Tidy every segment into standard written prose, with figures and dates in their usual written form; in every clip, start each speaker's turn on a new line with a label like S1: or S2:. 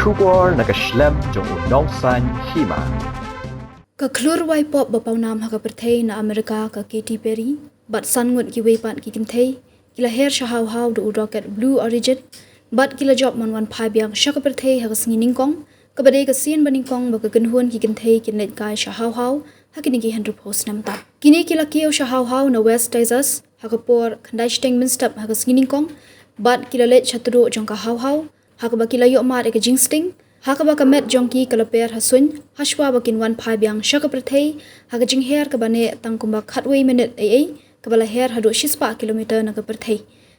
S1: Shubor nakaslem jong unongsan Hima.
S2: Ka Nongrwai pop ba Pawnam ha ka Kynthei na Amerika ka Katy Perry, bat san Ngut ki wei pan ki Kynthei, kila hair shahaw do rocket blue origin, bat kila job man wan phai biang sha ka Kynthei ha ka singi ningkong, ka badai ka sien baningkong ba ka gunhun ki Kynthei ki net kai shahaw ha kini ki 100 post nam ta. Kini kila Kiew shahaw na West Texas ha ka por khandai steng min step ha ka singi ningkong, bat kila let chatru jong ka haw ha ka ba kila yo mar ka jing sting. Hakaba ka met jongki kalaper hasun hashwa bakin wan phai biang shaka Kynthei haga jing her ka bane tangkumba khatwei minute ai ka bala her hadu shispa kilometer na ka Kynthei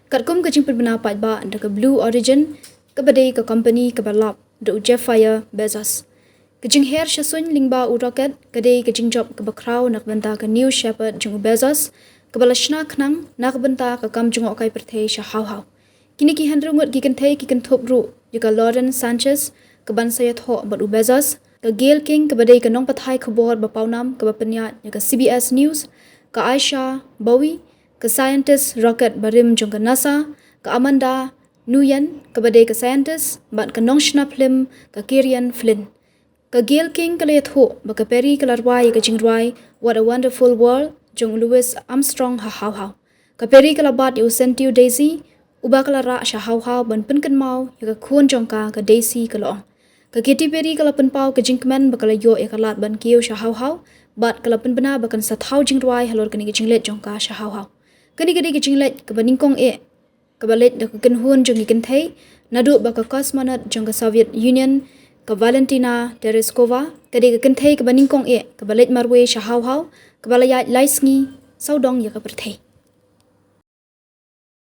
S2: katkum ka jing prbana pa ba and ka blue origin ka bade ka company ka balap do Jeff Fire Bezos ka jing her shasun lingba u rocket ka de ka jing job ka bakraw nak banta ka new shepherd jung Bezos ka bala shna khnang nak banta ka kam jung okai Kynthei sha haw kini ki handru ngut ki Kynthei ki kan thop ru yuka Lauren Sanchez kaban saya tho badu Bezos ka Gail King ka badai ka nong pathai khobor ba Pawnam ka bapanya ka CBS News ka Aisha Bowie ka scientist rocket barim jong ka NASA ka Amanda Nguyen ka badai ka scientist ban ka nong shna film ka Kieran Flynn ka Gail King ka le tho ba ka Perry ka larwai ka Nongrwai what a wonderful world jong Louis Armstrong ha haw ka Perry ka labat yu sentiu Daisy uba ka lara sha haw ban pen kan mau ya ka khun jong ka Daisy ka long ka Katy Perry kala penpau ka jingkmen bakala yo ekalat ban Kiew sha haw bat kala penbena bakan sathau Nongrwai halor kani jinglet jongka sha haw kani kadi jinglet ka baningkong ka balet da ka kanhun jong Kynthei nadu baka cosmonaut jong ka Soviet Union ka Valentina Tereshkova kadi ka Kynthei ka baningkong ka balet marwe sha haw ka balaya laisngi saudong ya ka Kynthei